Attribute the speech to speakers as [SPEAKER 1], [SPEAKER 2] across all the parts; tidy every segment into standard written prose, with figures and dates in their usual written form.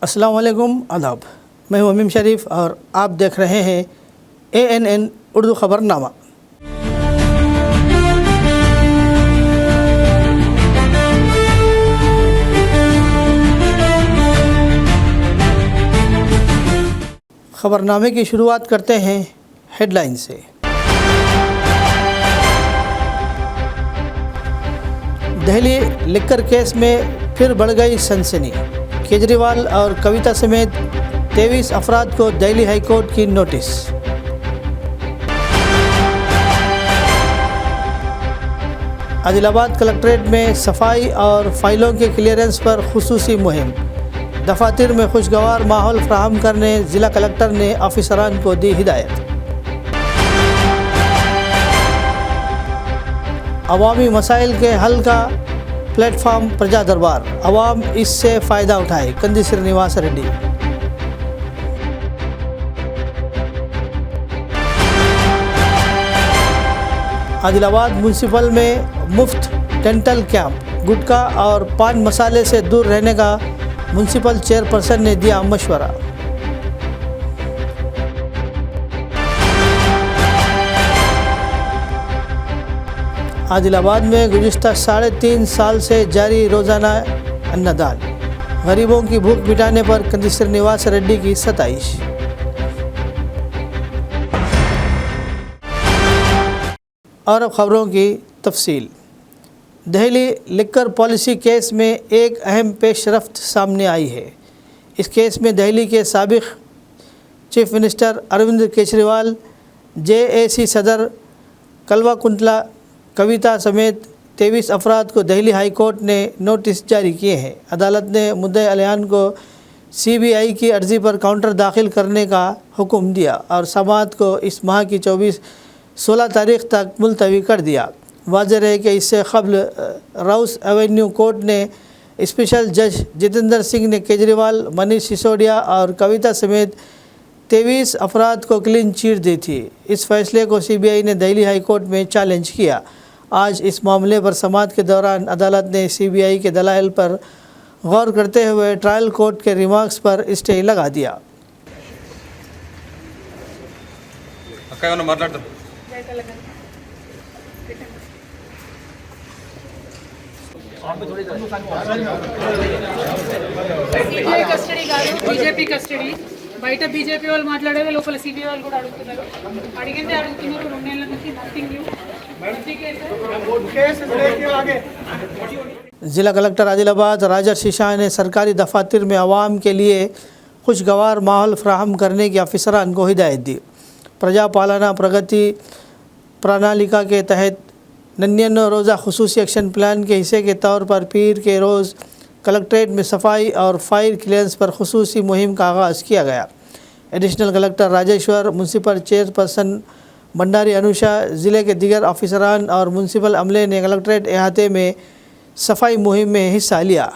[SPEAKER 1] अस्सलाम वालेकुम, आदाब। मैं हूं अमीम शरीफ और आप देख रहे हैं ANN उर्दू ख़बरनामा। ख़बरनामे की शुरुआत करते हैं हेडलाइन से। दिल्ली लिकर केस में फिर बढ़ गई सनसनी। केजरीवाल और कविता समेत 23 अफराद को दिल्ली हाई कोर्ट की नोटिस। आदिलाबाद कलेक्ट्रेट में सफाई और फाइलों के क्लियरेंस पर खुसूसी मुहिम। दफातर में खुशगवार माहौल फराहम करने ज़िला कलेक्टर ने अफसरान को दी हिदायत। अवामी मसाइल के हल का प्लेटफार्म प्रजा दरबार, अवाम इससे फ़ायदा उठाए, कंदी श्रीनिवास रेड्डी। आदिलाबाद म्यूनसिपल में मुफ्त डेंटल कैंप। गुटखा और पान मसाले से दूर रहने का म्यूनसिपल चेयरपर्सन ने दिया मशवरा। आदिलाबाद में गुज़िश्ता 3.5 साल से जारी रोज़ाना अन्नदान। गरीबों की भूख मिटाने पर कंदी श्रीनिवास रेड्डी की सताइश। और अब खबरों की तफसील। दिल्ली लिकर पॉलिसी केस में एक अहम पेशरफ्त सामने आई है। इस केस में दिल्ली के साबिक़ chief minister Arvind Kejriwal, JAC सदर कल्वा कुंतला, कविता समेत 23 अफराद को दिल्ली हाई कोर्ट ने नोटिस जारी किए हैं। अदालत ने मुद्दे अलियान को CBI की अर्ज़ी पर काउंटर दाखिल करने का हुक्म दिया और समाअत को इस माह की 16 तारीख तक मुलतवी कर दिया। वाज़ेह रहे कि इससे कबल राउस एवेन्यू कोर्ट ने स्पेशल जज जितेंद्र सिंह ने केजरीवाल, मनीष सिसोदिया और कविता समेत 23 अफराद को क्लीन चिट दी थी। इस फैसले को CBI ने दिल्ली हाई कोर्ट में चैलेंज किया। आज इस मामले पर समाअत के दौरान अदालत ने CBI के दलाइल पर गौर करते हुए ट्रायल कोर्ट के रिमार्क्स पर स्टे लगा दिया।
[SPEAKER 2] బీజేపీ కస్టడీ బయట బీజేపీ వాళ్ళు మాట్లాడేది లోపల CBI వాళ్ళు కూడా అడుగుతున్నారు. అడిగిందే అడుగుతున్నారు. 2 నెలల నుంచి నథింగ్ న్యూ.
[SPEAKER 1] ज़िला कलेक्टर आदिलाबाद राजर्षि शाह ने सरकारी दफातर में आवाम के लिए खुशगवार माहौल फ्राहम करने की अफसरान को हिदायत दी। प्रजा पालना प्रगति प्रणालिका के तहत 99 रोज़ा खुसूसी एक्शन प्लान के हिस्से के तौर पर पीर के रोज़ कलेक्ट्रेट में सफाई और फायर क्लियरेंस पर खुसूसी मुहिम का आगाज़ किया गया। Additional collector Rajeshwar, municipal chairperson Bhandari Anusha, ज़िले के दीगर अफसरान और म्यूनसिपल अमले ने कलेक्ट्रेट अहाते में सफाई मुहिम में हिस्सा लिया।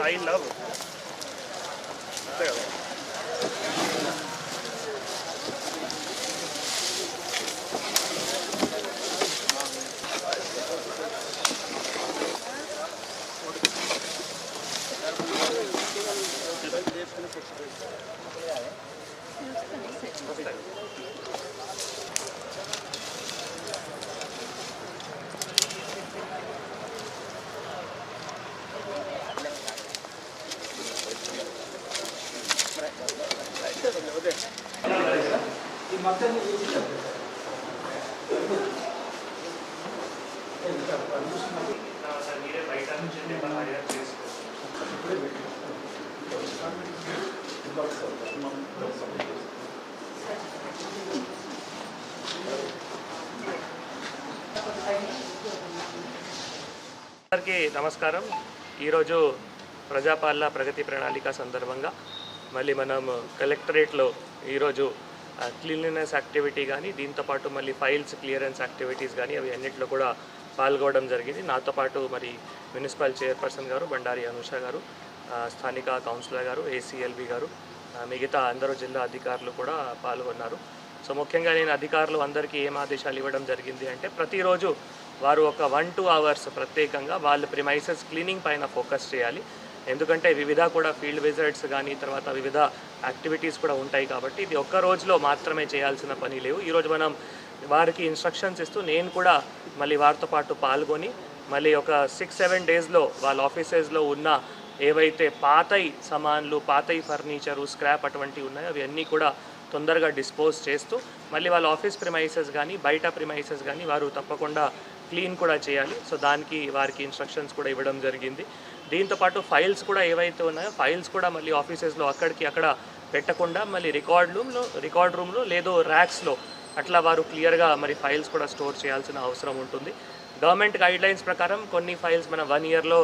[SPEAKER 3] I love అందరికీ నమస్కారం. ఈరోజు ప్రజాపాలన ప్రగతి ప్రణాళిక సందర్భంగా మళ్ళీ మనం కలెక్టరేట్లో ఈరోజు క్లీన్లీనెస్ యాక్టివిటీ కానీ దీంతోపాటు మళ్ళీ ఫైల్స్ క్లియరెన్స్ యాక్టివిటీస్ కానీ అవి అన్నింటిలో కూడా పాల్గొనడం జరిగింది. నాతో పాటు మరి మున్సిపల్ చైర్పర్సన్ గారు బండారి అనుష గారు, స్థానిక కౌన్సిలర్ గారు, ఏసీఎల్బీ గారు, మిగతా అందరూ జిల్లా అధికారులు కూడా పాల్గొన్నారు. సో ముఖ్యంగా నేను అధికారులు అందరికీ ఏం ఆదేశాలు ఇవ్వడం జరిగింది అంటే ప్రతిరోజు వారు ఒక 1-2 అవర్స్ ప్రత్యేకంగా వాళ్ళ ప్రిమైసెస్ క్లీనింగ్ పైన ఫోకస్ చేయాలి. ఎందుకంటే వివిధ కూడా ఫీల్డ్ విజిట్స్ కానీ తర్వాత వివిధ యాక్టివిటీస్ కూడా ఉంటాయి కాబట్టి ఇది ఒక్క రోజులో మాత్రమే చేయాల్సిన పని లేవు. ఈరోజు మనం వారికి ఇన్స్ట్రక్షన్స్ ఇస్తూ నేను కూడా మళ్ళీ వారితో పాటు పాల్గొని మళ్ళీ ఒక 6-7 డేస్లో వాళ్ళ ఆఫీసెస్లో ఉన్న ఏవైతే పాతయి సామాన్లు, పాతయి ఫర్నిచరు, స్క్రాప్ అటువంటివి ఉన్నాయో అవి అన్నీ కూడా తొందరగా డిస్పోజ్ చేస్తూ మళ్ళీ వాళ్ళ ఆఫీస్ ప్రిమైసెస్ కానీ బయట ప్రిమైసెస్ కానీ వారు తప్పకుండా క్లీన్ కూడా చేయాలి. సో దానికి వారికి ఇన్స్ట్రక్షన్స్ కూడా ఇవ్వడం జరిగింది. దీంతోపాటు ఫైల్స్ కూడా ఏవైతే ఉన్నాయో ఫైల్స్ కూడా మళ్ళీ ఆఫీసెస్లో అక్కడికి అక్కడ పెట్టకుండా మళ్ళీ రికార్డ్ రూమ్లో లేదో ర్యాక్స్లో అట్లా వారు క్లియర్గా మరి ఫైల్స్ కూడా స్టోర్ చేయాల్సిన అవసరం ఉంటుంది. గవర్నమెంట్ గైడ్లైన్స్ ప్రకారం కొన్ని ఫైల్స్ మనం 1 ఇయర్లో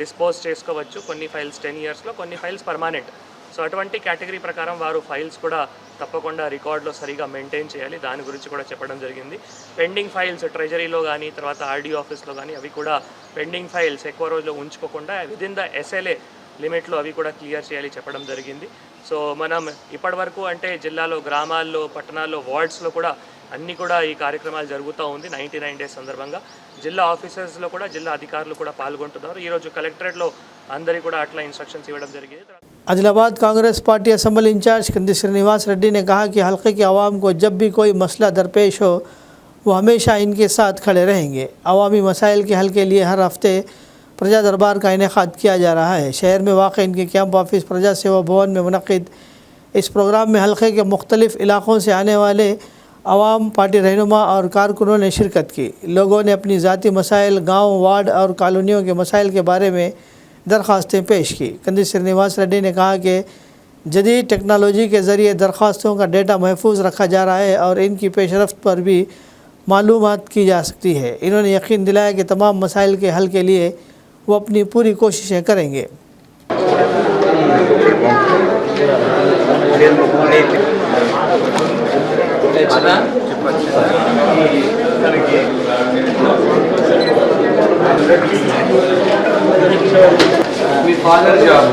[SPEAKER 3] డిస్పోజ్ చేసుకోవచ్చు, కొన్ని ఫైల్స్ 10 ఇయర్స్లో, కొన్ని ఫైల్స్ పర్మనెంట్. సో అటువంటి కేటగిరీ ప్రకారం వారు ఫైల్స్ కూడా తప్పకుండా రికార్డులో సరిగా మెయింటైన్ చేయాలి. దాని గురించి కూడా చెప్పడం జరిగింది. పెండింగ్ ఫైల్స్ ట్రెజరీలో కానీ తర్వాత ఆర్డీ ఆఫీస్లో కానీ అవి కూడా పెండింగ్ ఫైల్స్ ఎక్కువ రోజులు ఉంచుకోకుండా విదిన్ ద SLA లిమిట్లో అవి కూడా క్లియర్ చేయాలి చెప్పడం జరిగింది. సో మనం ఇప్పటి వరకు అంటే జిల్లాలో, గ్రామాల్లో, పట్టణాల్లో, వార్డ్స్లో కూడా అన్నీ కూడా ఈ కార్యక్రమాలు జరుగుతూ ఉంది. 99 డేస్ సందర్భంగా జిల్లా ఆఫీసర్స్లో కూడా జిల్లా అధికారులు కూడా పాల్గొంటున్నారు. ఈరోజు కలెక్టరేట్లో అందరికీ కూడా అట్లా ఇన్స్ట్రక్షన్స్ ఇవ్వడం జరిగింది.
[SPEAKER 1] Adilabad Congress party assembly incharge Kandi Srinivas Reddy ने कहा कि हल्के के आवाम को जब भी कोई मसला दरपेश हो वो हमेशा इनके साथ खड़े रहेंगे. अवामी मसाइल के हल के लिए हर हफ्ते प्रजा दरबार का इनेकाद किया जा रहा है. शहर में वाक़ इनके कैंप ऑफिस प्रजा सेवा भवन में मुनक़िद इस प्रोग्राम में हल्के के मुख्तलिफ़ इलाक़ों से आने वाले अवाम, पार्टी रहनुमा और कारकुनों ने शिरकत की. लोगों ने अपनी ज़ाती मसाइल, गाँव, वार्ड और कॉलोनियों के मसाइल के बारे में दरख्वास्तें पेश की. कंदी श्रीनिवास रेड्डी ने कहा कि जदीद टेक्नोलॉजी के ज़रिए दरख्वास्तों का डेटा महफूज रखा जा रहा है और इनकी पेशरफ्त पर भी मालूमात की जा सकती है. इन्होंने यकीन दिलाया कि तमाम मसाइल के हल के लिए वो अपनी पूरी कोशिशें करेंगे.
[SPEAKER 4] మీ ఫాదర్ జాబ్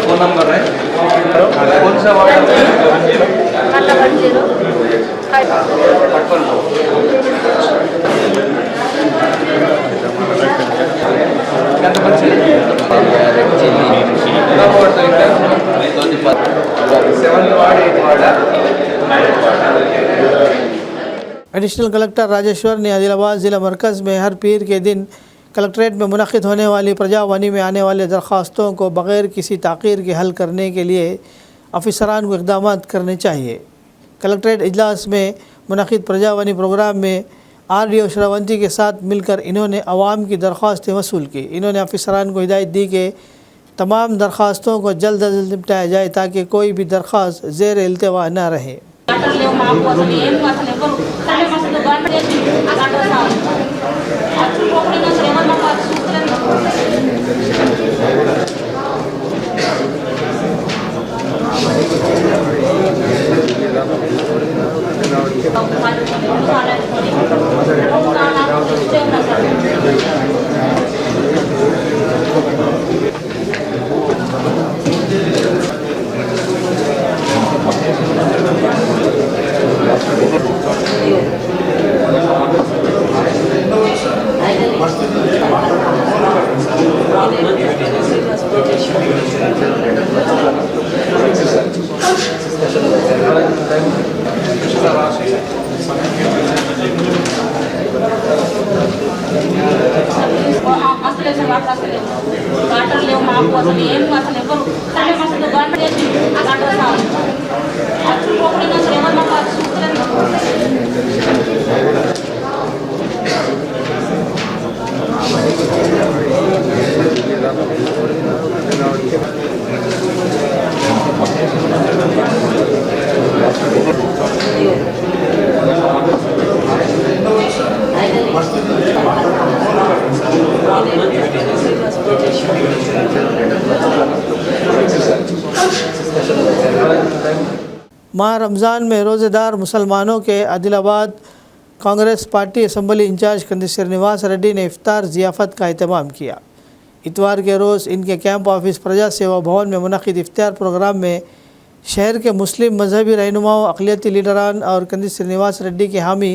[SPEAKER 4] फोन नंबर है कौन सा वार्ड
[SPEAKER 1] एडिशनल कलेक्टर राजेश्वर ने आदिलाबाद ज़िला मरकज़ में हर पीर के दिन कलेक्ट्रेट में मुनक़िद होने वाली प्रजावानी में आने वाले दरख्वास्तों को बग़ैर किसी ताख़ीर के हल करने के लिए अफसरान को इक़दाम करने चाहिए. कलेक्ट्रेट इजलास में मुनक़िद प्रजावानी प्रोग्राम में RDO श्रावंती के साथ मिलकर इन्होंने अवाम की दरख्वास्तें वसूल की. इन्होंने अफसरान को हिदायत दी कि तमाम दरख्वास्तों को जल्द अज जल्द निपटाया जाए ताकि कोई भी दरख्वास्त ज़ेर इल्तिवा न रहे.
[SPEAKER 5] అసలు అసలు వాటర్ లేవు మాకు అసలు ఏం అసలు ఎవరు కానీ అసలు గవర్నమెంట్ చేసి అసలు అసలు ఎవరు మాకు చూస్తారు.
[SPEAKER 1] माह रमज़ान में रोज़ेदार मुसलमानों के Adilabad Congress party assembly incharge Kandi Srinivas Reddy ने इफ्तार ज़ियाफ़त का एहतमाम किया। इतवार के रोज़ इनके कैंप ऑफिस प्रजा सेवा भवन में मुनक़िद इफ्तार प्रोग्राम में शहर के मुस्लिम मजहबी रहनुमाओं, अक़लियती लीडरान और कंदी श्रीनिवास रेड्डी के हामी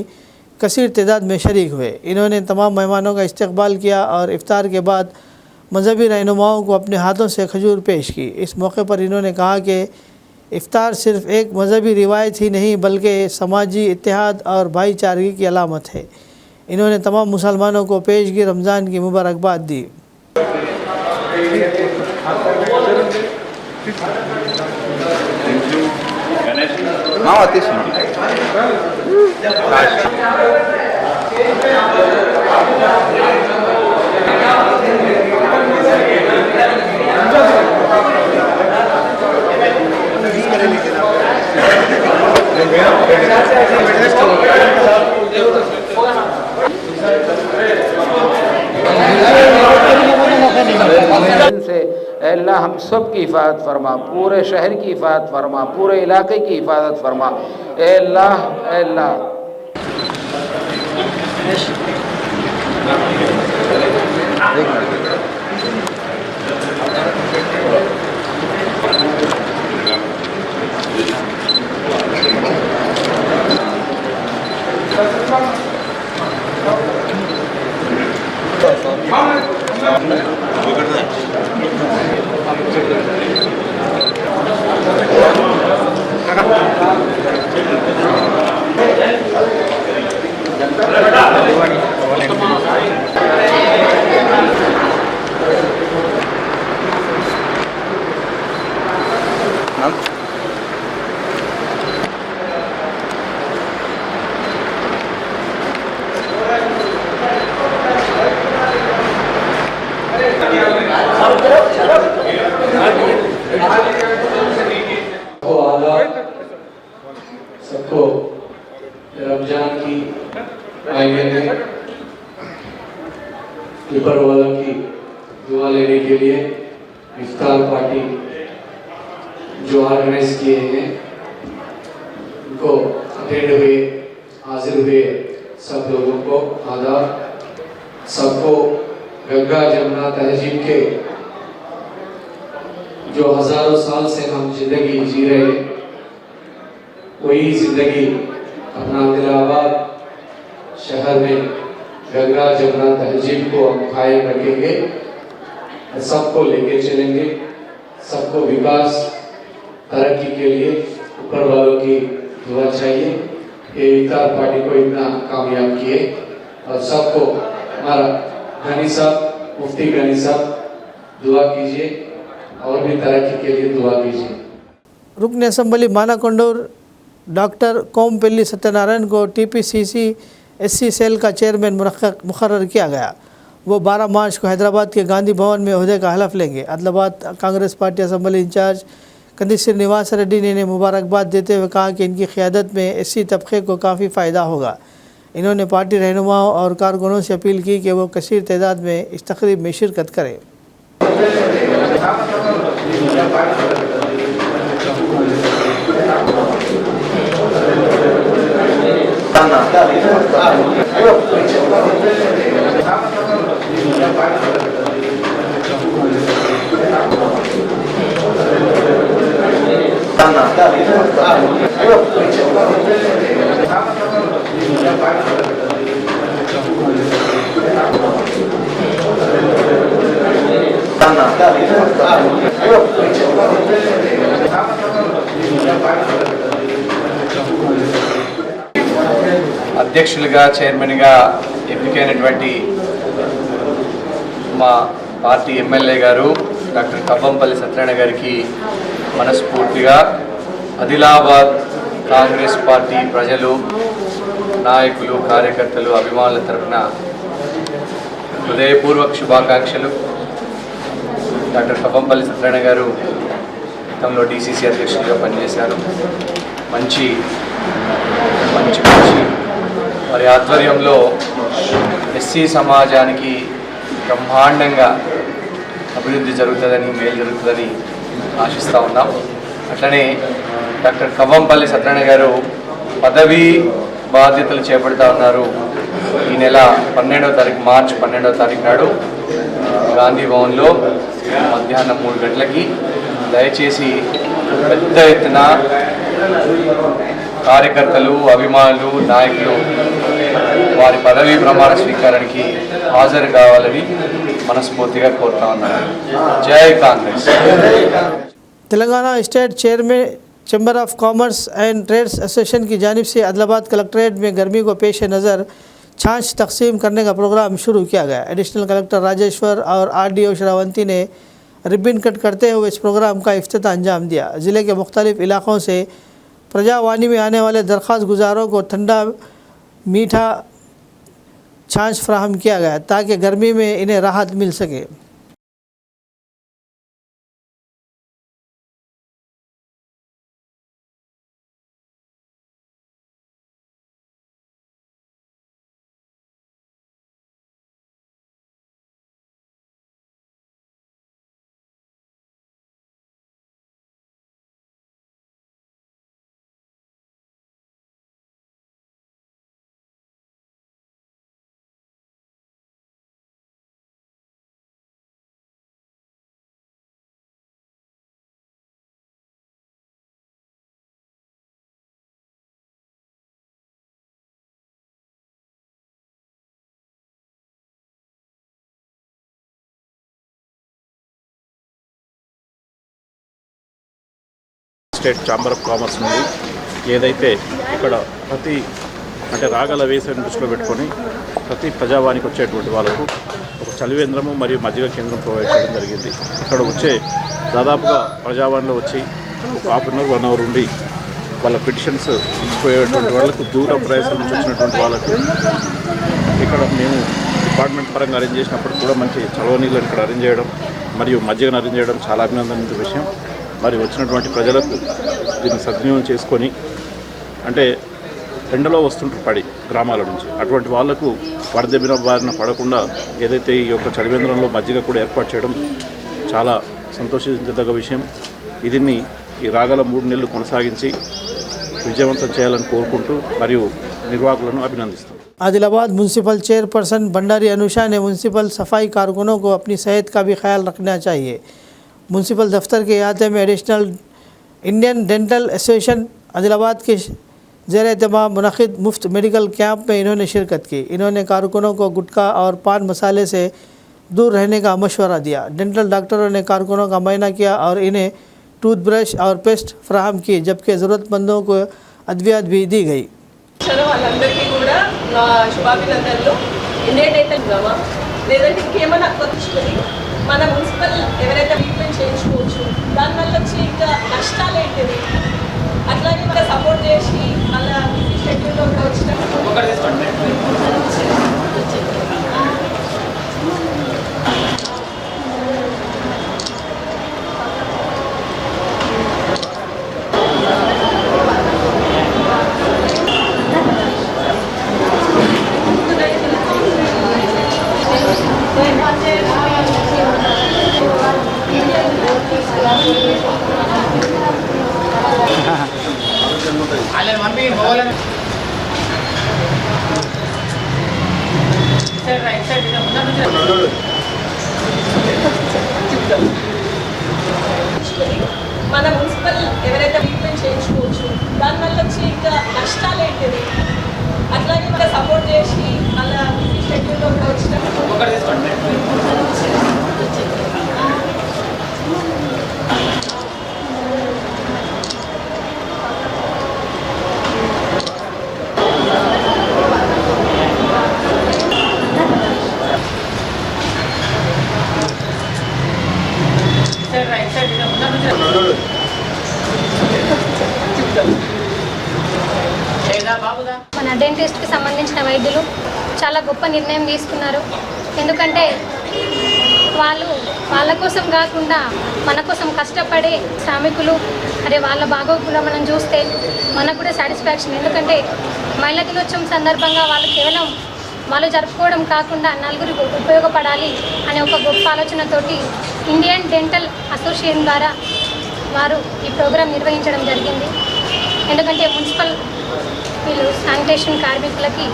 [SPEAKER 1] कसीर तादाद में शरीक हुए। इन्होंने तमाम मेहमानों का इस्तकबाल किया और इफ्तार के बाद मजहबी रहनुमाओं को अपने हाथों से खजूर पेश की। इस मौके पर इन्होंने कहा कि इफ्तार सिर्फ़ एक मजहबी रिवायत ही नहीं बल्कि समाजी इत्तेहाद और भाईचारगी की अलामत है। इन्होंने तमाम मुसलमानों को पेशगी रमज़ान की मुबारकबाद दी।
[SPEAKER 6] से अल्लाह हम सब की हिफाजत फरमा, पूरे शहर की हिफाजत फरमा, पूरे इलाके की हिफाजत फरमा। ए अल्लाह ए अल्लाह।
[SPEAKER 7] सबको रमजान की आईने में ऊपर वाला की दुआ लेने के लिए इफ्तार पार्टी जो ऑर्गेनाइज किए हैं उनको अटेंड हुए, हाजिर हुए सब लोगों को आदाब। सबको गंगा जमुना तहजीब के जो हज़ारों साल से हम जिंदगी जी रहे हैं वही ज़िंदगी अपना आदिलाबाद शहर में गंगा जमुना तहजीब को हम कायम रखेंगे, सबको लेके चलेंगे, सबको विकास तरक्की के लिए ऊपर वालों की दुआ चाहिए। ये इफ्तार पार्टी को इतना कामयाब किए और सबको हमारा गनी साहब, मुफ्ती गनी साहब दुआ कीजिए और भी तरक्की के लिए दुआ कीजिए।
[SPEAKER 1] रुकन असम्बली मानाकोंडूर डॉक्टर कोमपेल्ली सत्यनारायण को टीपीसीसी एससी सेल का चेयरमैन मुकर्रर किया गया। वो 12 मार्च को हैदराबाद के गांधी भवन में ओहदे का हलफ लेंगे। Adilabad Congress party assembly incharge Kandi Srinivas Reddy ने इन्हें मुबारकबाद देते हुए कहा कि इनकी क़ियादत में एससी तबके को काफ़ी फ़ायदा होगा। इन्होंने पार्टी रहनुमाओं और कारकुनों से अपील की कि वो कसीर तादाद में इस तकरीब में शिरकत करें।
[SPEAKER 8] Tana.
[SPEAKER 4] అధ్యక్షులుగా చైర్మన్గా ఎంపికైనటువంటి మా పార్టీ ఎమ్మెల్యే గారు డాక్టర్ కవ్వంపల్లి సత్యనారాయణ గారికి మనస్ఫూర్తిగా ఆదిలాబాద్ కాంగ్రెస్ పార్టీ ప్రజలు, నాయకులు, కార్యకర్తలు, అభిమానుల తరఫున హృదయపూర్వక శుభాకాంక్షలు. డాక్టర్ కవ్వంపల్లి సత్యనారాయణ గారు గతంలో DCC అధ్యక్షులుగా పనిచేశారు. మంచి వారి ఆధ్వర్యంలో ఎస్సీ సమాజానికి బ్రహ్మాండంగా అభివృద్ధి జరుగుతుందని, మేలు జరుగుతుందని ఆశిస్తూ ఉన్నాం. అట్లనే డాక్టర్ కవ్వంపల్లి సత్యనారాయణ గారు పదవీ బాధ్యతలు చేపడతా ఉన్నారు. ఈ నెల 12వ తారీఖు, మార్చి 12వ తారీఖు నాడు గాంధీ భవన్లో మధ్యాహ్నం 3 గంటలకి దయచేసి పెద్ద ఎత్తున కార్యకర్తలు, అభిమానులు, నాయకులు వారి పదవీ ప్రమాణ స్వీకారానికి హాజరు కావాలని మనస్ఫూర్తిగా కోరుతా ఉన్నాను. జై Congress.
[SPEAKER 1] Telangana state chairman chamber of commerce and trades association की जानिब से आदिलाबाद कलेक्ट्रेट में गर्मी को पेश नज़र छाछ तकसीम करने का प्रोग्राम शुरू किया गया। एडिशनल कलेक्टर राजेश्वर और RDO श्रावंती ने रिबन कट करते हुए इस प्रोग्राम का इफ्तिताह अंजाम दिया। ज़िले के मुख्तलिफ इलाक़ों से प्रजावानी में आने वाले दरख्वास्त गुजारों को ठंडा मीठा छाछ फराहम किया गया ताकि गर्मी में इन्हें राहत मिल सके।
[SPEAKER 8] స్టేట్ ఛాంబర్ ఆఫ్ కామర్స్ నుండి ఏదైతే ఇక్కడ ప్రతి రాగల వేసవిని దృష్టిలో పెట్టుకొని ప్రతి ప్రజావానికి వచ్చేటువంటి వాళ్ళకు ఒక చలివేంద్రము మరియు మజ్జిగ కేంద్రం ప్రొవైడ్ చేయడం జరిగింది. ఇక్కడ వచ్చే దాదాపుగా ప్రజావాణిలో వచ్చి ఒక ½ అవర్ 1 అవర్ ఉండి వాళ్ళ పిటిషన్స్ ఇచ్చిపోయేటువంటి వాళ్ళకు దూర ప్రదేశం నుంచి వచ్చినటువంటి వాళ్ళకు ఇక్కడ మేము డిపార్ట్మెంట్ పరంగా అరేంజ్ చేసినప్పుడు కూడా మంచి చలవ నీళ్ళని ఇక్కడ అరేంజ్ చేయడం మరియు మజ్జిగను అరేంజ్ చేయడం చాలా అభినందన విషయం. మరి వచ్చినటువంటి ప్రజలకు దీన్ని సద్వినియోగం చేసుకొని అంటే ఎండలో వస్తుంటారు పడి గ్రామాల నుంచి అటువంటి వాళ్లకు వడదెబ్బిన బారిన పడకుండా ఏదైతే ఈ యొక్క చలివేంద్రంలో మజ్జిగ కూడా ఏర్పాటు చేయడం చాలా సంతోషించదగ్గ విషయం. దీన్ని ఈ రాగల 3 నెలలు కొనసాగించి విజయవంతం చేయాలని కోరుకుంటూ మరియు నిర్వాహకులను అభినందిస్తాం.
[SPEAKER 1] आदिलाबाद म्यूनसिपल चेयरपर्सन भंडारी अनुषा ने म्यूनसिपल सफाई कारकुनों को अपनी सेहत का भी ख्याल रखना चाहिए। म्यूनसिपल दफ्तर के अहाते में additional Indian dental association Adilabad के ज़ेर एहतमाम मुनक़िद मुफ्त मेडिकल कैंप में इन्होंने शिरकत की। इन्होंने कारकुनों को गुटखा और पान मसाले से दूर रहने का मशवरा दिया। डेंटल डॉक्टरों ने कारकुनों का मुआयना किया और इन्हें टूथब्रश और पेस्ट फ्राहम की, जबकि ज़रूरतमंदों को अद्वियात भी दी गई।
[SPEAKER 9] వాళ్ళందరికీ కూడా నా శుభాభినందనలు. ఇండియన్ డెంటల్ గ్రామా లేదంటే ఇంకేమైనా కొత్తది మన మున్సిపల్ ఎవరైతే ట్రీట్మెంట్ చేయించుకోవచ్చు, దానివల్ల వచ్చి ఇంకా నష్టాలు ఏంటిది, అట్లాగే మన సపోర్ట్ చేసి అలా బిజీ షెడ్యూల్లో కూడా వచ్చిన మన మున్సిపల్ ఎవరైతే ట్రీట్మెంట్ చేయించుకోవచ్చు, దానివల్ల వచ్చి ఇంకా నష్టాలు ఏంటిది, అట్లాగే మన సపోర్ట్ చేసి అలా బిజీ షెడ్యూల్లో కూడా వచ్చిన
[SPEAKER 10] మన డెంటిస్ట్కి సంబంధించిన వైద్యులు చాలా గొప్ప నిర్ణయం తీసుకున్నారు. ఎందుకంటే వాళ్ళ కోసం కాకుండా మన కోసం కష్టపడే శ్రామికులు, అరే వాళ్ళ బాగోగులు మనం చూస్తే మనకు కూడా సాటిస్ఫాక్షన్. ఎందుకంటే మహిళా దినోత్సవం సందర్భంగా వాళ్ళు జరుపుకోవడం కాకుండా నలుగురికి ఉపయోగపడాలి అనే ఒక గొప్ప ఆలోచనతోటి ఇండియన్ డెంటల్ అసోసియేషన్ ద్వారా వారు ఈ ప్రోగ్రాం నిర్వహించడం జరిగింది. ఎందుకంటే మున్సిపల్ శానిటేషన్ కార్మికులకి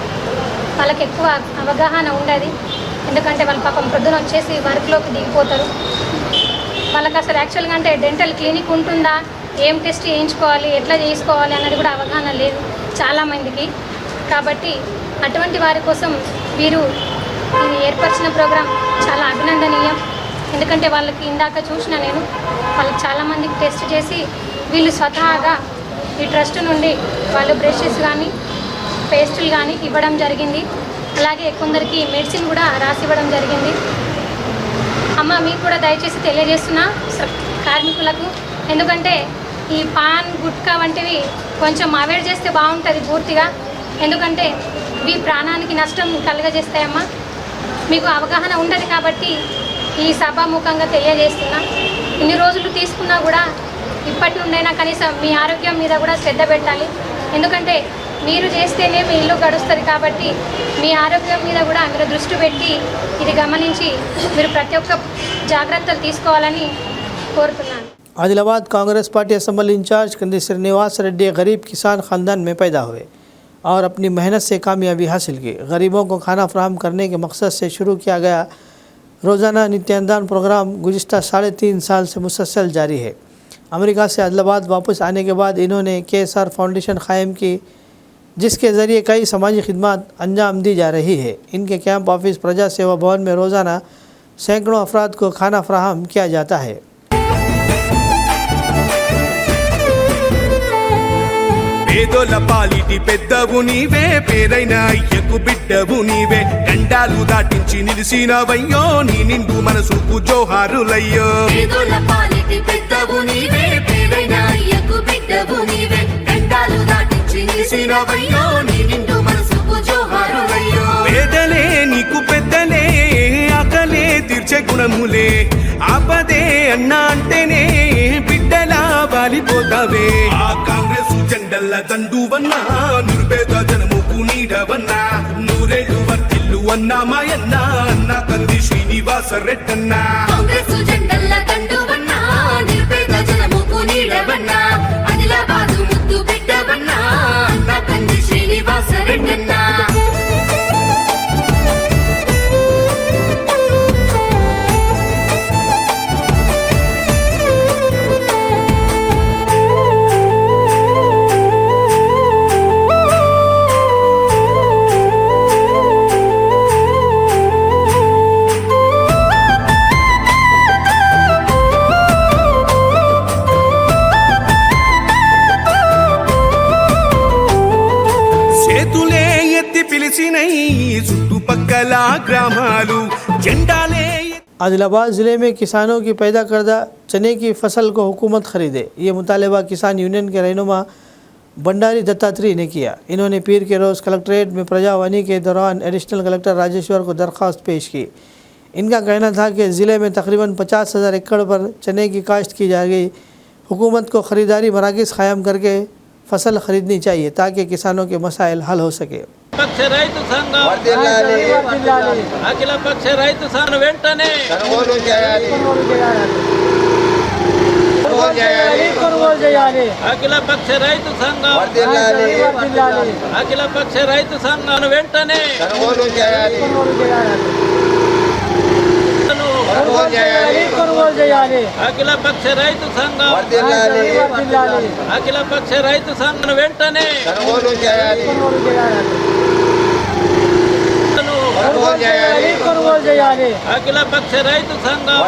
[SPEAKER 10] వాళ్ళకి ఎక్కువ అవగాహన ఉండదు. ఎందుకంటే వాళ్ళ పాపం ప్రొద్దున వచ్చేసి వర్క్లోకి దిగిపోతారు. వాళ్ళకి అసలు యాక్చువల్గా అంటే డెంటల్ క్లినిక్ ఉంటుందా, ఏం టెస్ట్ చేయించుకోవాలి, ఎట్లా చేసుకోవాలి అన్నది కూడా అవగాహన లేదు చాలామందికి. కాబట్టి అటువంటి వారి కోసం వీరు ఏర్పరిచిన ప్రోగ్రాం చాలా అభినందనీయం. ఎందుకంటే వాళ్ళకి ఇందాక చూసిన నేను వాళ్ళకి చాలామందికి టెస్ట్ చేసి వీళ్ళు స్వతహాగా ఈ ట్రస్ట్ నుండి వాళ్ళు బ్రషెస్ కానీ పేస్టులు కానీ ఇవ్వడం జరిగింది. అలాగే కొందరికి మెడిసిన్ కూడా రాసి ఇవ్వడం జరిగింది. అమ్మ మీకు కూడా దయచేసి తెలియజేస్తున్నా కార్మికులకు, ఎందుకంటే ఈ పాన్ గుట్కా వంటివి కొంచెం అవాయిడ్ చేస్తే బాగుంటుంది పూర్తిగా. ఎందుకంటే ఇవి ప్రాణానికి నష్టం కలుగజేస్తాయమ్మా. మీకు అవగాహన ఉండదు కాబట్టి ఈ సభాముఖంగా తెలియజేస్తున్నా. ఇన్ని రోజులు తీసుకున్నా కూడా ఇప్పటి నుండైనా కనీసం మీ ఆరోగ్యం మీద కూడా శ్రద్ధ పెట్టాలి. ఎందుకంటే మీరు చేస్తేనే మీ ఇల్లు గడుస్తుంది కాబట్టి మీ ఆరోగ్యం మీద కూడా మీరు దృష్టి పెట్టి ఇది గమనించి మీరు ప్రతి ఒక్క జాగ్రత్తలు తీసుకోవాలని కోరుతున్నాను.
[SPEAKER 1] Adilabad Congress party assembly incharge Kandi Srinivas Reddy गरीब किसान ख़ानदान में पैदा हुए और अपनी मेहनत से कामयाबी हासिल की। गरीबों को खाना फराहम करने के मकसद से शुरू किया गया रोज़ाना नित्यानदान प्रोग्राम गुज़िश्ता 3.5 साल से मुसलसल जारी है। अमेरिका से आदिलाबाद वापस आने के बाद इन्होंने KSR फाउंडेशन कायम की, जिसके ज़रिए कई समाजी खिदमत अंजाम दी जा रही है। इनके कैंप ऑफिस प्रजा सेवा भवन में रोज़ाना सैकड़ों अफराद को खाना फराहम किया जाता है।
[SPEAKER 11] పేదోల పాలిటి పెద్దవు నీవే, పేరైన అయ్యకు బిడ్డవు నీవే, గండాలు దాటించి నిలిసినవయ్యో, నీ నిండు మనసుకు జోహారులయ్యో. పేదోల పాలిటి పెద్దవు నీవే, పేరైన అయ్యకు బిడ్డవు నీవే, గండాలు దాటించి నిలిసినవయ్యో, నీ నిండు మనసుకు జోహారులయ్యో. పేదలే నీకు పెద్దలే, ఆకలే తీర్చే గుణములే, ఆపదే అన్నా అంటేనే బిడ్డలా వాలిపోతావే. ఆ కాంగ్రెస్ జెండల్ల దండువన్నా, నిరుపేద జనముకు నీడవన్నా, నూరేళ్ళు వర్తిల్లు అన్నా మాయన్నా, అన్న కంది శ్రీనివాస రెడ్డన్నా. కాంగ్రెస్ జెండల్ల దండువన్నా, నిరుపేద జనముకు నీడవన్నా, ఆదిలాబాదు ముద్దు బిడ్డవన్నా, అన్న కంది శ్రీనివాస రెడ్డన్నా.
[SPEAKER 1] आदिलाबाद ज़िले में किसानों की पैदा करदा चने की फसल को हुकूमत खरीदे, ये मुतालबा किसान यूनियन के रहनुमा भंडारी दत्तात्रेय ने किया। इन्होंने पीर के रोज़ कलेक्ट्रेट में प्रजावाणी के दौरान एडिशनल कलेक्टर राजेश्वर को दरख्वास्त पेश की। इनका कहना था कि ज़िले में तकरीबन 50,000 एकड़ पर चने की काश्त की जा गई। हुकूमत को ख़रीदारी मराकज़ क़ायम करके फसल ख़रीदनी चाहिए ताकि किसानों के मसाइल हल हो सके।
[SPEAKER 12] పక్ష రైతు సంఘం అఖిల పక్ష రైతు సంఘం వెంటనే కొనుగోలు చేయాలి. అఖిల పక్ష రైతు సంఘం అఖిల పక్ష రైతు సంఘం వెంటనే కొనుగోలు చేయాలి. అఖిల పక్ష రైతు సంఘం అఖిల పక్ష రైతు సంఘం వెంటనే కొనుగోలు చేయాలి. అఖిల పక్ష రైతు సంఘం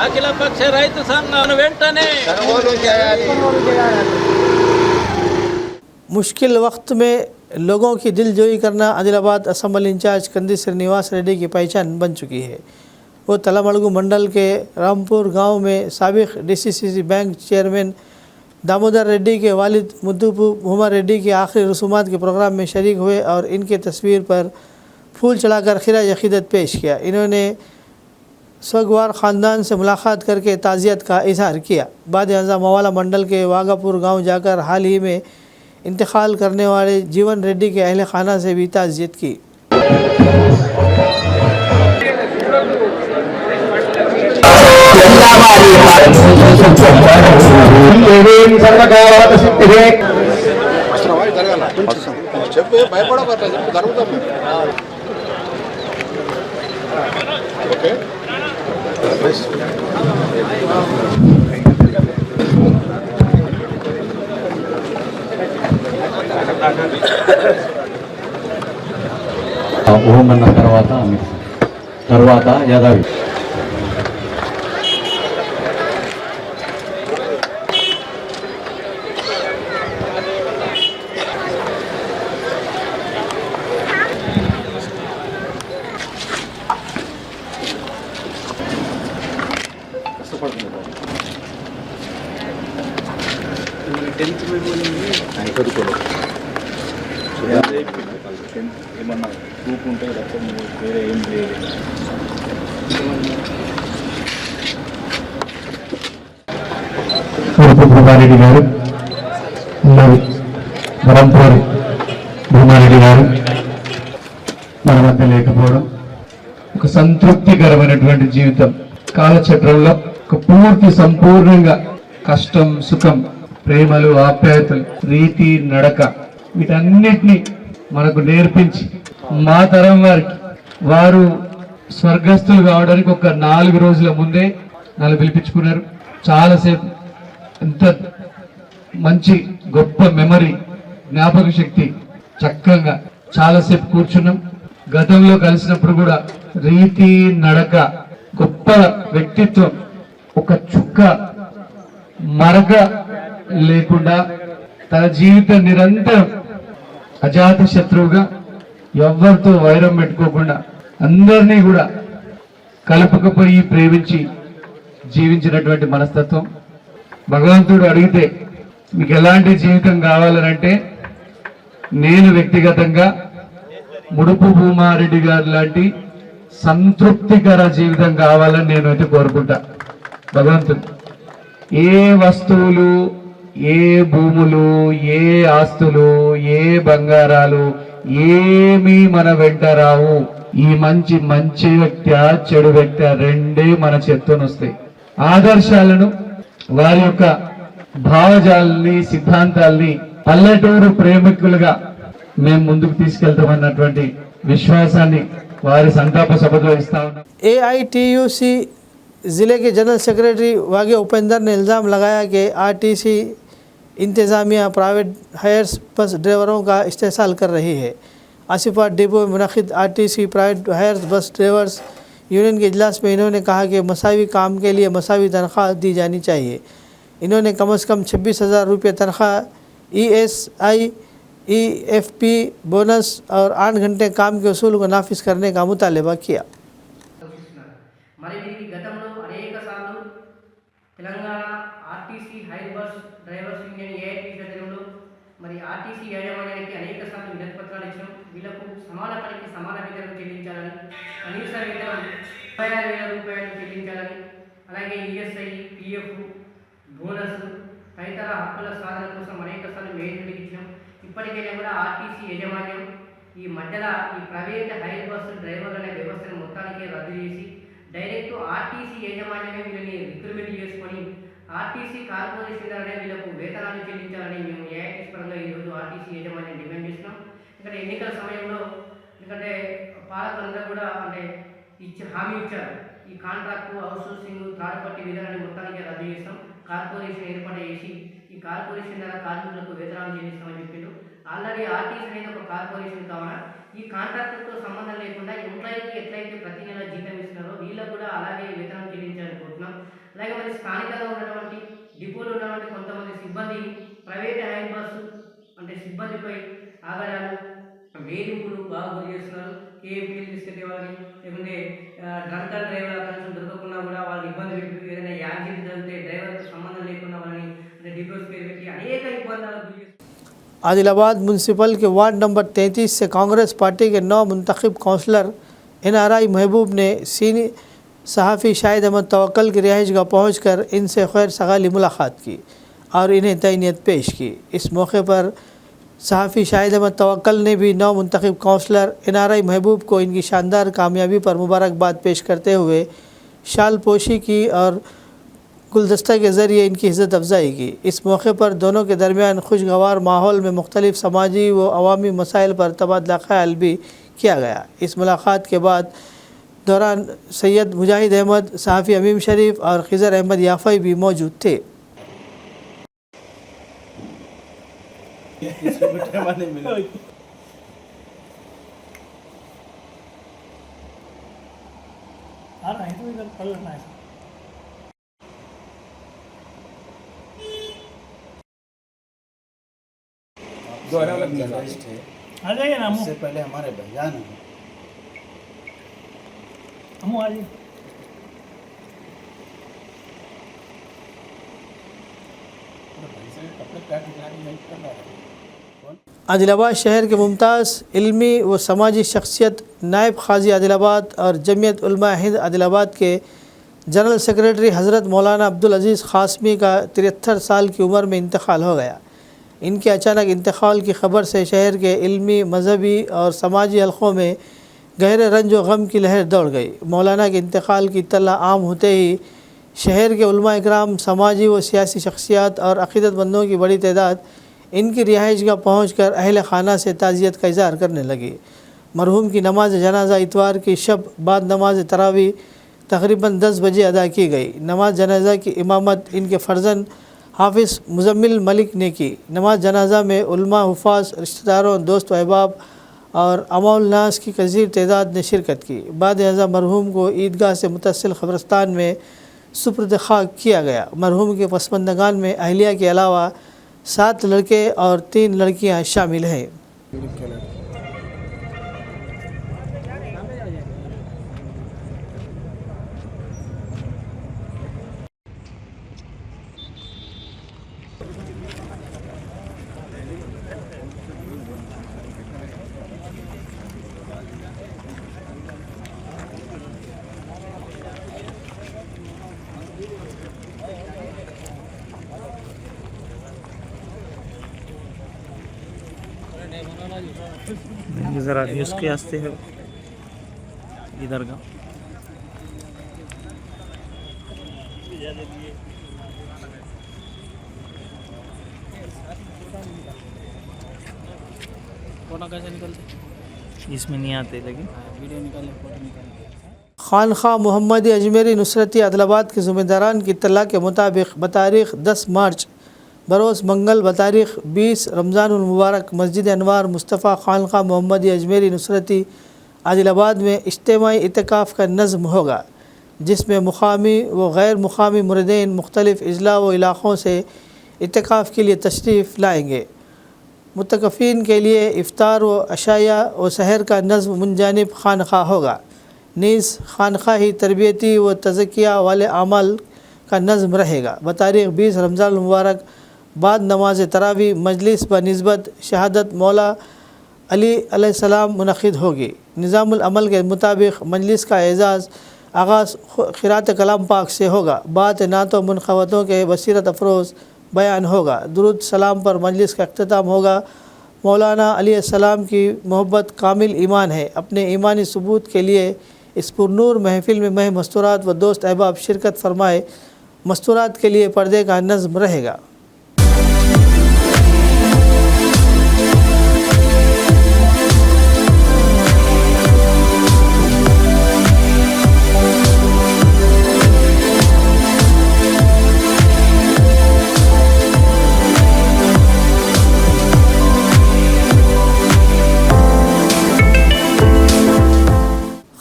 [SPEAKER 12] అఖిల పక్ష రైతు సంఘం వెంటనే కొనుగోలు చేయాలి.
[SPEAKER 1] मुश्किल वक्त में लोगों की दिलजोई करना आदिलाबाद असम्बली इंचार्ज कंदी श्रीनिवास रेड्डी की पहचान बन चुकी है। वो तलामड़गू मंडल के रामपुर गांव में साबिक DCCC bank chairman Damodar Reddy के वालिद मुद्दुपु भूमा रेड्डी की आखिरी रसूमात के प्रोग्राम में शरीक हुए और इनके तस्वीर पर फूल चढ़ाकर खिराज अक़ीदत पेश किया। इन्होंने सगवार ख़ानदान से मुलाकात करके ताज़ियत का इजहार किया। बाद अज़ा मवाला मंडल के वागापुर गांव जाकर हाल ही में इंतकाल करने वाले जीवन रेड्डी के अहल खाना से भी ताज़ियत की।
[SPEAKER 13] ఓం అన్న తర్వాత యాదావి
[SPEAKER 8] ఏమన్నా గ్రూప్ ఉంటే వేరే ఏం లేదు.
[SPEAKER 13] భూమారెడ్డి గారు, బరంపూరి భూమారెడ్డి గారు మన మధ్య లేకపోవడం ఒక సంతృప్తికరమైనటువంటి జీవితం. కాలచక్రంలో ఒక పూర్తి సంపూర్ణంగా కష్టం సుఖం ప్రేమలు ఆప్యాయతలు రీతి నడక వీటన్నిటినీ మనకు నేర్పించి మా తరం వారికి వారు స్వర్గస్థులు కావడానికి ఒక 4 రోజుల ముందే నన్ను పిలిపించుకున్నారు. చాలాసేపు ఎంత మంచి గొప్ప మెమరీ జ్ఞాపక శక్తి చక్కగా చాలాసేపు కూర్చున్నాం. గతంలో కలిసినప్పుడు కూడా రీతి నడక గొప్ప వ్యక్తిత్వం ఒక చుక్క మరక లేకుండా తన జీవితం నిరంతరం అజాత శత్రువుగా ఎవరితో వైరం పెట్టుకోకుండా అందరినీ కూడా కలుపుకపోయి ప్రేమించి జీవించినటువంటి మనస్తత్వం. భగవంతుడు అడిగితే మీకు ఎలాంటి జీవితం కావాలనంటే నేను వ్యక్తిగతంగా ముడుపు భూమారెడ్డి గారు లాంటి సంతృప్తికర జీవితం కావాలని నేను అయితే కోరుకుంటా. భగవంతుడు ఏ వస్తువులు ఏ భూములు ఏ ఆస్తులు ఏ బంగారాలు ఏమీ మన వెంట రావు. ఈ మంచి వ్యక్తి చెడు వ్యక్తి రెండే మన చేత్తోనొస్తాయి. ఆదర్శాలను వారి యొక్క భావజాలని సిద్ధాంతాలని పల్లెటూరు ప్రేమికులుగా మేము ముందుకు తీసుకెళ్తామన్నటువంటి విశ్వాసాన్ని వారి సంతాప సభలో ఇస్తా ఉన్నాం.
[SPEAKER 1] AITUC ज़िले के जनरल सेक्रेटरी वागे उपेंद्र ने इल्ज़ाम लगाया कि RTC इंतज़ामिया प्राइवेट हायर्स बस ड्राइवरों का इस्तेसाल कर रही है। आसिफाबाद डिपो में मुनक़िद RTC private hires bus drivers union के इजलास में इन्होंने कहा कि मसावी काम के लिए मसावी तनख्वाह दी जानी चाहिए। इन्होंने कम से कम 26,000 रुपये तनख्वाह ESI EFP बोनस और 8 घंटे काम के उसूल को नाफिज करने का मुतालबा किया।
[SPEAKER 14] మరి దీనికి గతంలో అనేక సార్లు Telangana RTC hire bus drivers union AITUC ఆధ్వర్యంలో మరి ఆర్టీసీ యాజమాన్యానికి అనేక సార్లు వినతి పత్రాలు ఇచ్చాం. వీళ్లకు సమాన పనికి సమాన వేతనం చెల్లించాలని, కనీస వేతనం 36,000 రూపాయలు చెల్లించాలని, అలాగే ESI PF బోనస్ తదితర హక్కుల సాధన కోసం అనేక సార్లు మేలుకి ఇచ్చాం. ఇప్పటికైనా కూడా ఆర్టీసీ యాజమాన్యం ఈ మధ్యలో ఈ ప్రైవేట్ హైర్ బస్ డ్రైవర్ల అనే వ్యవస్థను మొత్తానికి రద్దు చేసి డైరెక్ట్ ఆర్టీసీ యాజమాన్యమే వీళ్ళని రిక్రూట్మెంట్ చేసుకొని ఆర్టీసీ కార్పొరేషన్ ద్వారానే వీళ్ళకు వేతనాలు చెల్లించాలని మేము AITUC పరంగా ఈరోజు ఆర్టీసీ యాజమాన్యం డిమాండ్ చేస్తున్నాం. ఇక్కడ ఎన్నికల సమయంలో ఎందుకంటే పాలకులందరూ కూడా అంటే హామీ ఇచ్చారు, ఈ కాంట్రాక్టు అవుట్సోర్సింగ్ థర్డ్ పార్టీ విధానాన్ని మొత్తానికి రద్దు చేస్తాం, కార్పొరేషన్ ఏర్పాటు చేసి ఈ కార్పొరేషన్ ద్వారా కార్మికులకు వేతనాలు చెల్లిస్తామని చెప్పిండు. ఆల్రెడీ ఆర్టీసీ అనేది ఒక కార్పొరేషన్ కావున ఈ కాంట్రాక్టులతో సంబంధం లేకుండా ఎంప్లాయీకి ఎట్లయితే ప్రతి నెల జీతం ఇస్తున్నారో వీళ్ళకు కూడా అలాగే వేతనం చెల్లించాలనుకుంటున్నాం. అలాగే మరి స్థానికంగా ఉన్నటువంటి డిపోలో ఉన్నటువంటి కొంతమంది సిబ్బంది ప్రైవేట్ హైర్ బస్సు అంటే సిబ్బందిపై ఆధారాలు వేధింపులు బాగా గురి చేస్తున్నారు. KMPలు తీసుకెళ్ళేవాళ్ళని లేకుంటే డ్రంక్ అండ్ డ్రైవర్ కనీసం దొరకకుండా కూడా వాళ్ళని ఇబ్బంది పెట్టి ఏదైనా యాక్సిడెంట్ జరిగితే డ్రైవర్తో సంబంధం లేకుండా వాళ్ళని డిపోస్ పేరు పెట్టి అనేక ఇబ్బందులకు గురి చేస్తున్నారు.
[SPEAKER 1] आदिलाबाद म्यूनसिपल के वार्ड नंबर 33 से कांग्रेस पार्टी के 9 मुंतखब काउंसलर NRI महबूब ने सीनियर सहाफ़ी शाहिद अहमद तवक्कल की रिहाइशगाह पहुँचकर इनसे खैर सगाली मुलाकात की और इन्हें तैनीयत पेश की। इस मौके पर सहाफ़ी शाहिद अहमद तवक्कल ने भी 9 मुंतखब काउंसलर NRI महबूब को इनकी शानदार कामयाबी पर मुबारकबाद पेश करते हुए शाल पोशी की और गुलदस्ता के ज़रिए इनकी इज़्ज़त अफजाई की। इस मौके पर दोनों के दरमियान खुशगवार माहौल में मुख्तलिफ समाजी व अवामी मसाइल पर तबादला ख्याल भी किया गया। इस मुलाकात के बाद दौरान सैयद मुजाहिद अहमद, सहाफ़ी अमीम शरीफ और खिज़र अहमद याफ़ई भी मौजूद थे।
[SPEAKER 15] आ जाइए ना, इससे पहले हमारे भैया ने हम आ जाइए।
[SPEAKER 1] आदिलाबाद शहर के मुमताज़ इल्मी व समाजी शख्सियत नायब क़ाज़ी आदिलाबाद और जमियत उलमा हिंद आदिलाबाद के जनरल सेक्रेटरी हज़रत मौलाना अब्दुल अज़ीज़ क़ासमी का 73 साल की उम्र में इंतकाल हो गया। इनके अचानक इंतकाल की ख़बर से शहर के इल्मी, मजहबी और समाजी हलक़ों में गहरे रंज व गम की लहर दौड़ गई। मौलाना के इंतकाल की इत्तला आम होते ही शहर के उलमा इकराम, समाजी व सियासी शख्सियात और अक़ीदतमंदों की बड़ी तादाद इनकी रिहाइशगाह पहुँचकर अहल खाना से ताज़ियत का इज़हार करने लगी। मरहूम की नमाज जनाजा इतवार की शब बाद नमाज तरावी तकरीबन 10 बजे अदा की गई। नमाज जनाजा की इमामत इनके फ़र्जंद हाफिज़ मुज़म्मिल मलिक ने की। नमाज जनाजा में उलमा, हुफ़ाज़, रिश्तेदारों, दोस्त व अहबाब और अमाउल नास की कसीर तादाद ने शिरकत की। बाद अज़ा मरहूम को ईदगाह से मुतसिल क़ब्रिस्तान में सुपुर्द खाक किया गया। मरहूम के पसमंदगान में अहलिया के अलावा 7 लड़के और 3 लड़कियां शामिल हैं।
[SPEAKER 16] ज़रा इसके आस्ते है इधर का फोटो कैसे निकलते इसमें नहीं आते, लेकिन वीडियो निकाले, फोटो निकाले।
[SPEAKER 1] खानखा मोहम्मदी अजमेरी नुसरती आदिलाबाद के ज़िम्मेदारान की इत्तला के मुताबिक बतारीख़ 10 मार्च बरोज़ मंगल बतारीख़ 20 रमज़ानुल मुबारक मस्जिद अनवार मुस्तफ़ा खानखा मोहम्मदी अजमेरी नुसरती आदिलाबाद में इज्तिमाई इतिकाफ़ का नज़्म होगा, जिसमें मुक़ामी व गैर मुक़ामी मुरीदीन मुख्तलिफ़ अज़ला व इलाक़ों से इतिकाफ़ के लिए तशरीफ़ लाएँगे। मुतकफ़ीन के लिए इफ़्तार व अशाया व सहर का नज़्म मुंजानिब खानखा होगा। नीज़ खानखा ही तरबियती व तज़किया वाले अमाल का नज़्म रहेगा। बतारीख़ 20 रमज़ान मुबारक बाद नमाज तरावी मजलिस बनिस्बत शहादत मौला अली अलैहिस्सलाम मुनक़िद होगी। निज़ामुल अमल के मुताबिक मजलिस का एज़ाज़ आगाज़ क़िरात कलाम पाक से होगा। बात नातों मुनक़वतों के बसीरत अफरोज़ बयान होगा। दुरूद सलाम पर मजलिस का अख्तिताम होगा। मौलाना अली अलैहिस्सलाम की मोहब्बत कामिल ईमान है। अपने ईमानी सबूत के लिए इस पुरनूर महफ़िल में मह मस्तूरात व दोस्त अहबाब शिरकत फरमाए। मस्तूरात के लिए पर्दे का नज़्म रहेगा।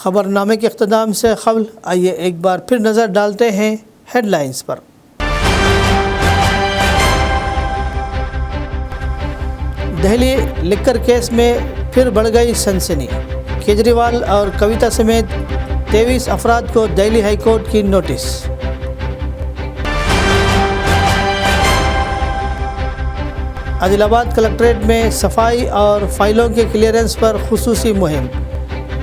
[SPEAKER 1] ख़बरनामे के इख्तिताम से क़ब्ल आइए एक बार फिर नज़र डालते हैं हेडलाइंस पर। दिल्ली लिकर केस में फिर बढ़ गई सनसनी। केजरीवाल और कविता समेत 23 अफराद को दिल्ली हाई कोर्ट की नोटिस। आदिलाबाद कलेक्ट्रेट में सफाई और फाइलों के क्लियरेंस पर खुसूसी मुहिम।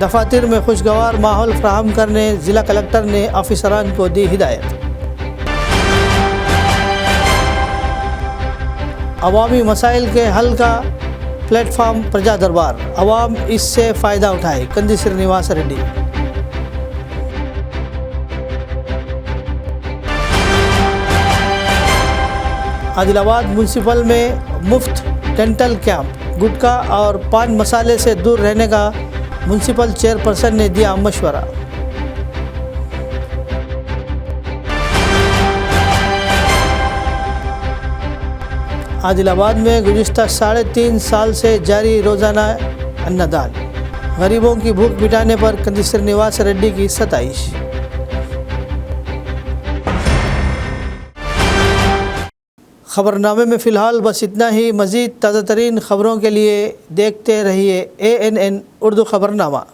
[SPEAKER 1] दफातर में खुशगवार माहौल फराहम करने ज़िला कलेक्टर ने ऑफिसरान को दी हिदायत। अवामी मसाइल के हल का प्लेटफार्म प्रजा दरबार, अवाम इससे फ़ायदा उठाए, कंदी श्रीनिवास रेड्डी। आदिलाबाद म्यूनसिपल में मुफ्त डेंटल कैंप, गुटखा और पान मसाले से दूर रहने का म्यूनसिपल चेयरपर्सन ने दिया मशवरा। आदिलाबाद में गुज़िश्ता 3.5 साल से जारी रोज़ाना अन्नदान, गरीबों की भूख मिटाने पर कंदी श्रीनिवास रेड्डी की सताइश। खबरनामे में फ़िलहाल बस इतना ही। मज़ीद ताज़ा तरीन खबरों के लिए देखते रहिए ANN उर्दू खबरनामा।